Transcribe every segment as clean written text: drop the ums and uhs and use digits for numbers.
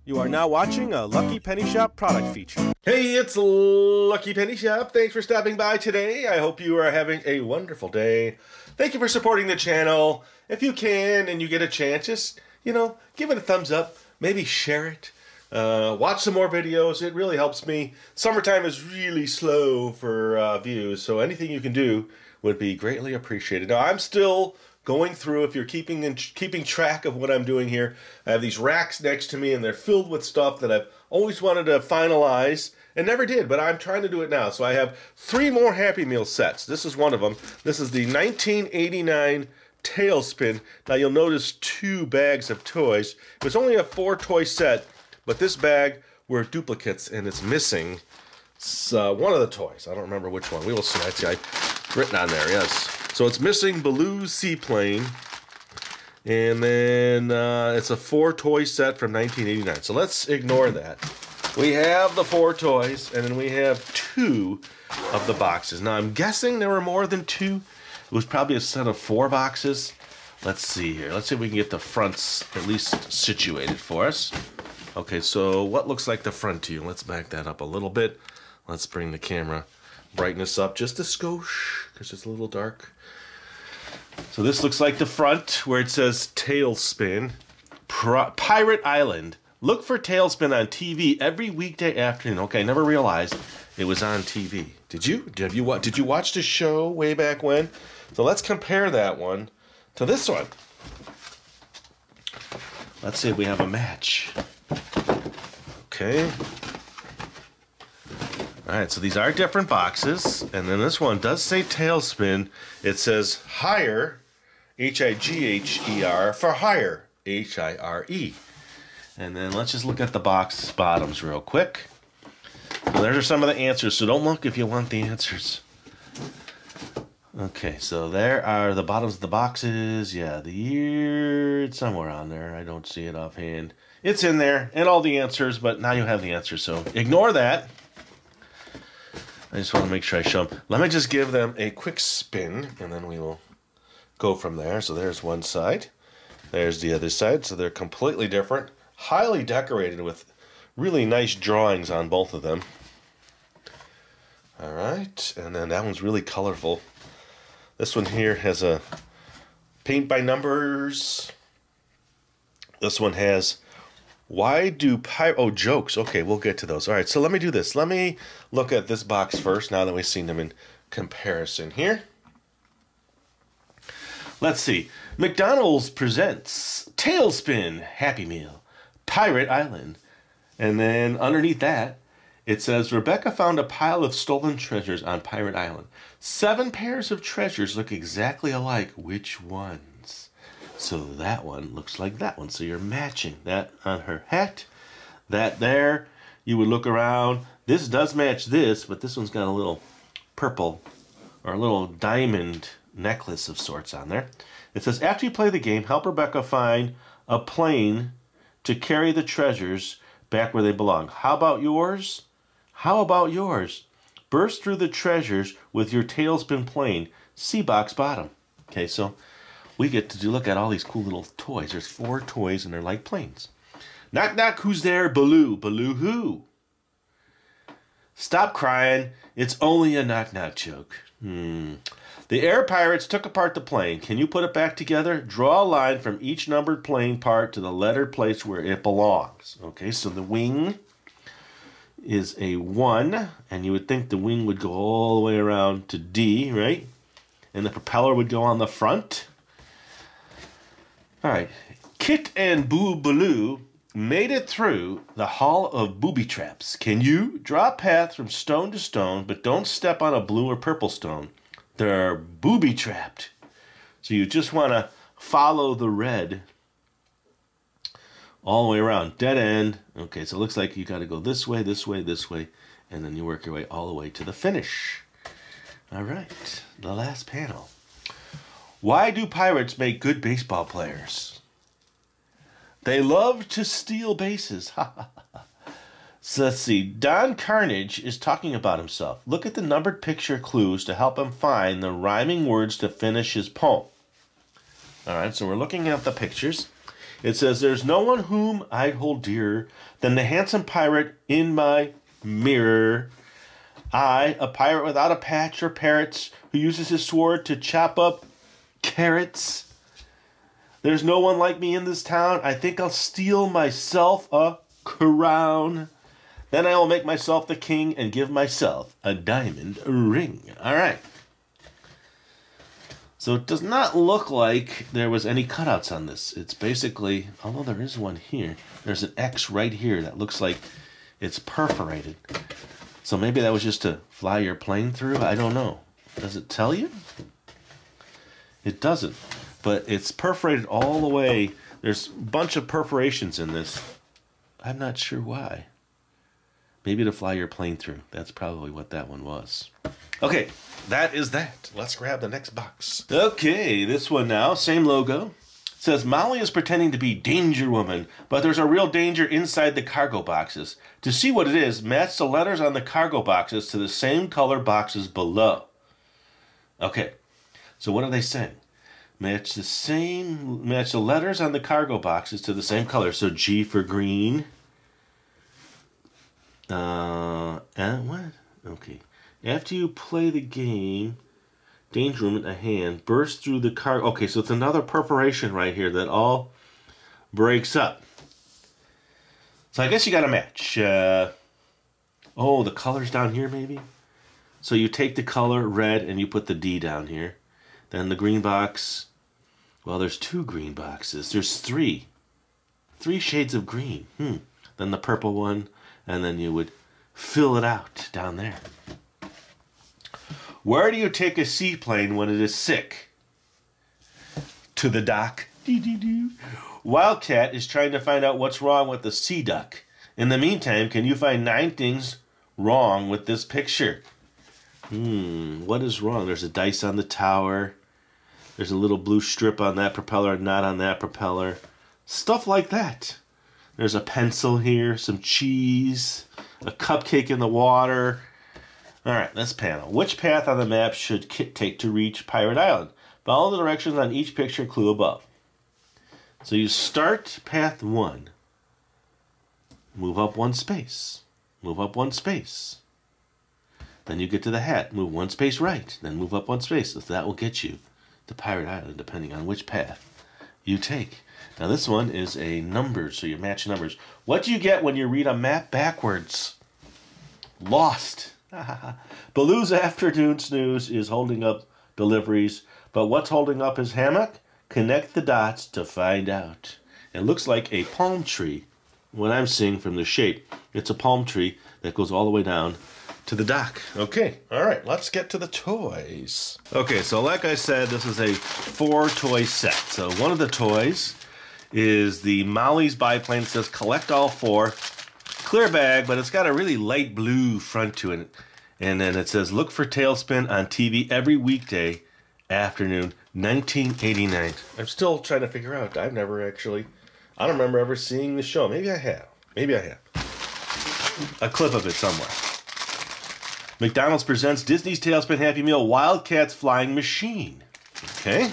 You are now watching a Lucky Penny Shop product feature. Hey, it's Lucky Penny Shop. Thanks for stopping by today. I hope you are having a wonderful day. Thank you for supporting the channel. If you can and you get a chance, just, give it a thumbs up. Maybe share it. Watch some more videos. It really helps me. Summertime is really slow for views, so anything you can do would be greatly appreciated. Now, I'm still going through, if you're keeping track of what I'm doing here, I have these racks next to me, and they're filled with stuff that I've always wanted to finalize and never did, but I'm trying to do it now. So I have 3 more Happy Meal sets. This is one of them. This is the 1989 Tailspin. Now you'll notice 2 bags of toys. It was only a 4-toy set, but this bag were duplicates, and it's missing one of the toys. I don't remember which one. We will see. I see I've written on there, yes. So it's missing Baloo's Seaplane, and then it's a 4-toy set from 1989. So let's ignore that. We have the 4 toys, and then we have 2 of the boxes. Now I'm guessing there were more than 2. It was probably a set of 4 boxes. Let's see here. Let's see if we can get the fronts at least situated for us. Okay, so what looks like the front to you? Let's back that up a little bit. Let's bring the camera brightness up just a skosh, because it's a little dark. So this looks like the front, where it says Tailspin. Pirate Island. Look for Tailspin on TV every weekday afternoon. Okay, I never realized it was on TV. Did you? Did you watch the show way back when? So let's compare that one to this one. Let's see if we have a match. Okay. Alright, so these are different boxes, and then this one does say Tailspin. It says higher, H-I-G-H-E-R, for higher, H-I-R-E. And then let's just look at the box bottoms real quick. So there are some of the answers, so don't look if you want the answers. Okay, so there are the bottoms of the boxes. Yeah, the year, it's somewhere on there. I don't see it offhand. It's in there, and all the answers, but now you have the answers, so ignore that. I just want to make sure I show them. Let me just give them a quick spin, and then we will go from there. So there's one side. There's the other side. So they're completely different. Highly decorated with really nice drawings on both of them. All right. And then that one's really colorful. This one here has a paint by numbers. This one has... Why do jokes? Okay, we'll get to those. All right, so let me do this. Let me look at this box first, now that we've seen them in comparison here. Let's see. McDonald's presents Tailspin Happy Meal, Pirate Island. And then underneath that, it says, Rebecca found a pile of stolen treasures on Pirate Island. 7 pairs of treasures look exactly alike. Which ones? So that one looks like that one. So you're matching that on her hat. That there, you would look around. This does match this, but this one's got a little purple or a little diamond necklace of sorts on there. It says, after you play the game, help Rebecca find a plane to carry the treasures back where they belong. How about yours? How about yours? Burst through the treasures with your Tailspin plane. See box bottom. Okay, so we get to look at all these cool little toys. There's 4 toys, and they're like planes. Knock, knock, who's there? Baloo. Baloo who? Stop crying. It's only a knock-knock joke. The air pirates took apart the plane. Can you put it back together? Draw a line from each numbered plane part to the lettered place where it belongs. Okay, so the wing is a 1, and you would think the wing would go all the way around to D, right? And the propeller would go on the front. All right, Kit and Baloo made it through the Hall of Booby Traps. Can you draw a path from stone to stone, but don't step on a blue or purple stone? They're booby trapped. So you just want to follow the red all the way around. Dead end. Okay, so it looks like you got to go this way, this way, this way, and then you work your way all the way to the finish. All right, the last panel. Why do pirates make good baseball players? They love to steal bases. So let's see. Don Carnage is talking about himself. Look at the numbered picture clues to help him find the rhyming words to finish his poem. All right, so we're looking at the pictures. It says, there's no one whom I'd hold dearer than the handsome pirate in my mirror. I, a pirate without a patch or parrots, who uses his sword to chop up carrots. There's no one like me in this town. I think I'll steal myself a crown. Then I will make myself the king and give myself a diamond ring. All right. So it does not look like there was any cutouts on this. It's basically, although there is one here, there's an X right here that looks like it's perforated. So maybe that was just to fly your plane through? I don't know. Does it tell you? It doesn't. But it's perforated all the way. There's a bunch of perforations in this. I'm not sure why. Maybe to fly your plane through. That's probably what that one was. Okay, that is that. Let's grab the next box. Okay, this one now, same logo. It says, Molly is pretending to be Danger Woman, but there's a real danger inside the cargo boxes. To see what it is, match the letters on the cargo boxes to the same color boxes below. Okay, so what are they saying? Match the letters on the cargo boxes to the same color. So G for green. And what? Okay. After you play the game, Danger Woman, a hand, bursts through the cargo. Okay, so it's another perforation right here that all breaks up. So I guess you got to match. Oh, the color's down here maybe? So you take the color red and you put the D down here. Then the green box. Well, there's 2 green boxes. There's 3. 3 shades of green. Then the purple one. And then you would fill it out down there. Where do you take a seaplane when it is sick? To the dock. Wildcat is trying to find out what's wrong with the sea duck. In the meantime, can you find 9 things wrong with this picture? What is wrong? There's a dice on the tower. There's a little blue strip on that propeller, not on that propeller. Stuff like that. There's a pencil here, some cheese, a cupcake in the water. All right, this panel. Which path on the map should Kit take to reach Pirate Island? Follow the directions on each picture clue above. So you start path 1. Move up 1 space. Move up 1 space. Then you get to the hat. Move 1 space right. Then move up 1 space. So that will get you to Pirate Island, depending on which path you take. Now this one is a number, so you match numbers. What do you get when you read a map backwards? Lost. Baloo's afternoon snooze is holding up deliveries, but what's holding up his hammock? Connect the dots to find out. It looks like a palm tree. What I'm seeing from the shape, it's a palm tree that goes all the way down to the dock. Okay, all right, let's get to the toys. Okay, so like I said, this is a 4-toy set. So one of the toys is the Molly's biplane. It says collect all 4. Clear bag, but it's got a really light blue front to it. And then it says look for Tailspin on TV every weekday afternoon, 1989. I'm still trying to figure out. I don't remember ever seeing the show. Maybe I have. A clip of it somewhere. McDonald's presents Disney's Tailspin Happy Meal Wildcat's Flying Machine. Okay.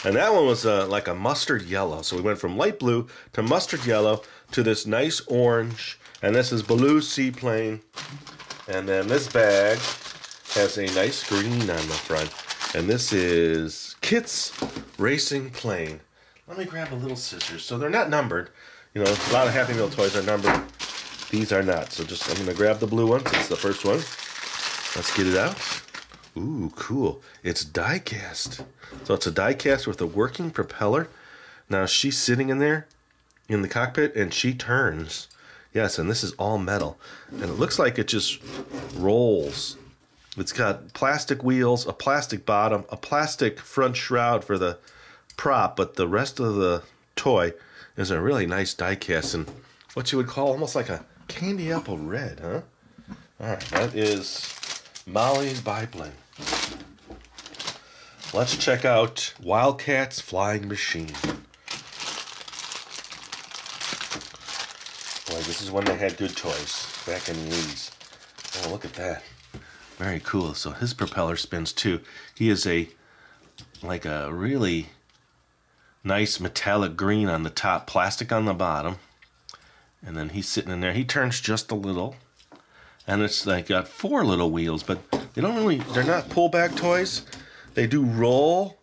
And that one was like a mustard yellow. So we went from light blue to mustard yellow to this nice orange. And this is Baloo's seaplane. And then this bag has a nice green on the front. And this is Kit's racing plane. Let me grab a little scissors. So they're not numbered. You know, a lot of Happy Meal toys are numbered. These are not. So I'm going to grab the blue one. It's the first one. Let's get it out. Ooh, cool. It's die cast. So it's a die cast with a working propeller. Now she's sitting in there in the cockpit and she turns. Yes, and this is all metal. And it looks like it just rolls. It's got plastic wheels, a plastic bottom, a plastic front shroud for the prop, but the rest of the toy is a really nice die cast and what you would call almost like a candy apple red, huh? All right, that is Molly's biplane. Let's check out Wildcat's Flying Machine. Boy, this is when they had good toys, back in the 80s. Oh, look at that. Very cool. So his propeller spins too. He is a like a really nice metallic green on the top, plastic on the bottom. And then he's sitting in there. He turns just a little. And it's like got 4 little wheels, but they're not pull-back toys. They do roll,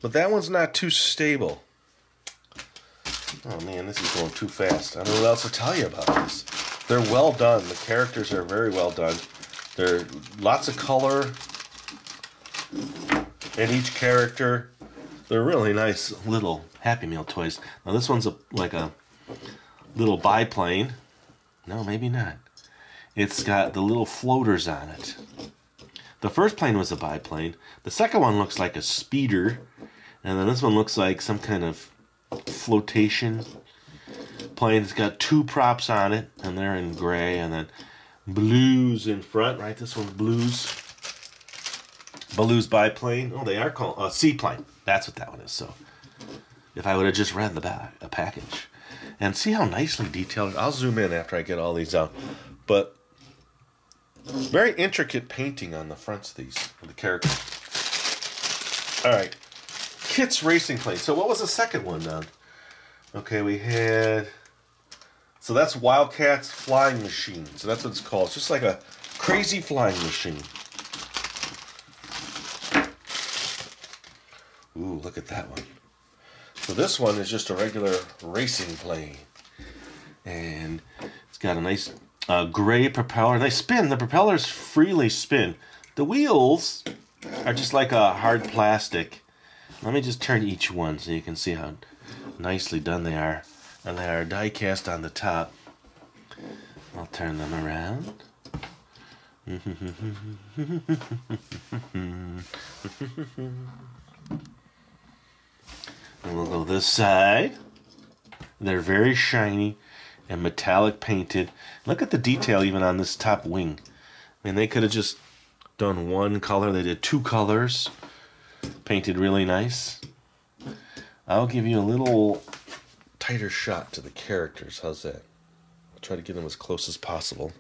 but that one's not too stable. Oh man, this is going too fast. I don't know what else to tell you about this. They're well done. The characters are very well done. There are lots of color in each character. They're really nice little Happy Meal toys. Now this one's like a little biplane. No, maybe not. It's got the little floaters on it. The first plane was a biplane. The second one looks like a speeder. And then this one looks like some kind of flotation plane. It's got 2 props on it, and they're in gray, and then blues in front, right? This one's blues. Blues biplane. Oh, they are called seaplane. That's what that one is. So if I would have just read the back, a package. And see how nicely detailed. I'll zoom in after I get all these out. But very intricate painting on the fronts of these, of the characters. All right. Kit's Racing Plane. So what was the second one then? Okay, we had... So that's Wildcat's Flying Machine. So that's what it's called. It's just like a crazy flying machine. Ooh, look at that one. So this one is just a regular racing plane. And it's got a nice gray propeller. They spin. The propellers freely spin. The wheels are just like a hard plastic. Let me just turn each one so you can see how nicely done they are. And they are die cast on the top. I'll turn them around. And we'll go this side. They're very shiny and metallic painted. Look at the detail even on this top wing. I mean, they could have just done one color. They did 2 colors. Painted really nice. I'll give you a little tighter shot to the characters. How's that? I'll try to get them as close as possible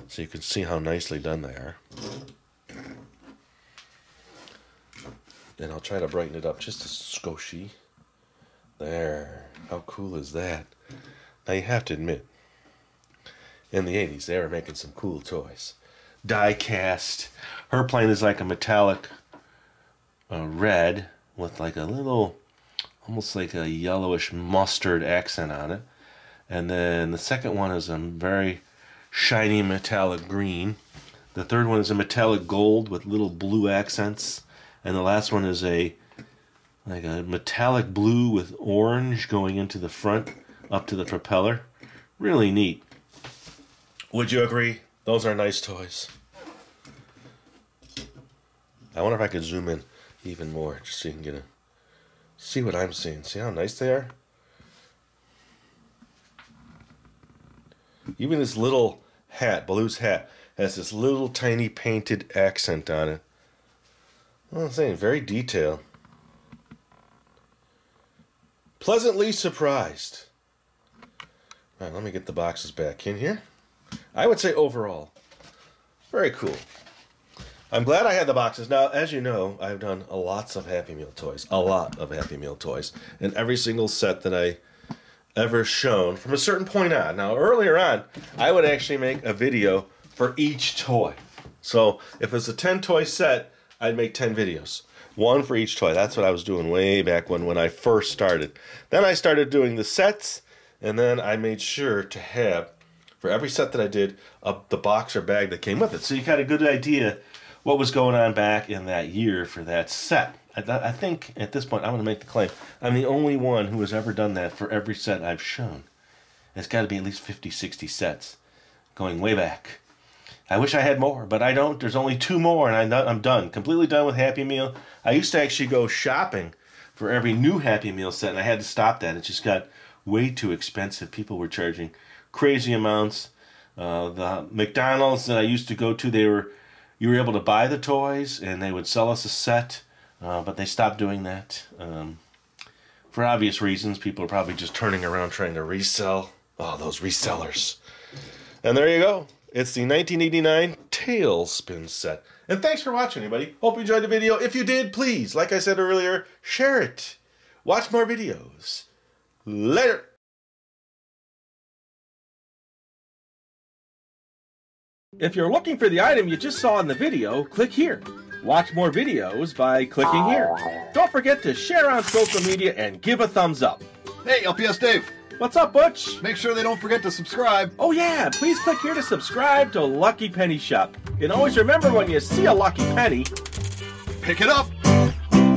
so you can see how nicely done they are. And I'll try to brighten it up just a skoshie. There. How cool is that? Now you have to admit, in the 80s, they were making some cool toys. Die cast. Her plane is like a metallic red with like a little, almost like a yellowish mustard accent on it. And then the second one is a very shiny metallic green. The third one is a metallic gold with little blue accents. And the last one is like a metallic blue with orange going into the front up to the propeller. Really neat. Would you agree? Those are nice toys. I wonder if I could zoom in even more just so you can see what I'm seeing. See how nice they are? Even this little hat, Baloo's hat, has this little tiny painted accent on it. Well, I'm saying very detailed. Pleasantly surprised. All right, let me get the boxes back in here. I would say overall, very cool. I'm glad I had the boxes. Now, as you know, I've done lots of Happy Meal toys. A lot of Happy Meal toys. And every single set that I ever shown from a certain point on. Now, earlier on, I would actually make a video for each toy. So, if it's a 10-toy set, I'd make 10 videos. One for each toy. That's what I was doing way back when I first started. Then I started doing the sets, and then I made sure to have, for every set that I did, the box or bag that came with it. So you got a good idea what was going on back in that year for that set. I think at this point I'm going to make the claim I'm the only one who has ever done that for every set I've shown. It's got to be at least 50, 60 sets going way back. I wish I had more, but I don't. There's only 2 more, and I'm done. Completely done with Happy Meal. I used to actually go shopping for every new Happy Meal set, and I had to stop that. It just got way too expensive. People were charging crazy amounts. The McDonald's that I used to go to, you were able to buy the toys, and they would sell us a set, but they stopped doing that. For obvious reasons, people are probably just turning around trying to resell. Oh, those resellers. And there you go. It's the 1989 Tailspin set. And thanks for watching, everybody. Hope you enjoyed the video. If you did, please, like I said earlier, share it. Watch more videos. Later. If you're looking for the item you just saw in the video, click here. Watch more videos by clicking here. Don't forget to share on social media and give a thumbs up. Hey, LPS-Dave. What's up, Butch? Make sure they don't forget to subscribe. Oh yeah, please click here to subscribe to Lucky Penny Shop. And always remember, when you see a lucky penny, Pick it up.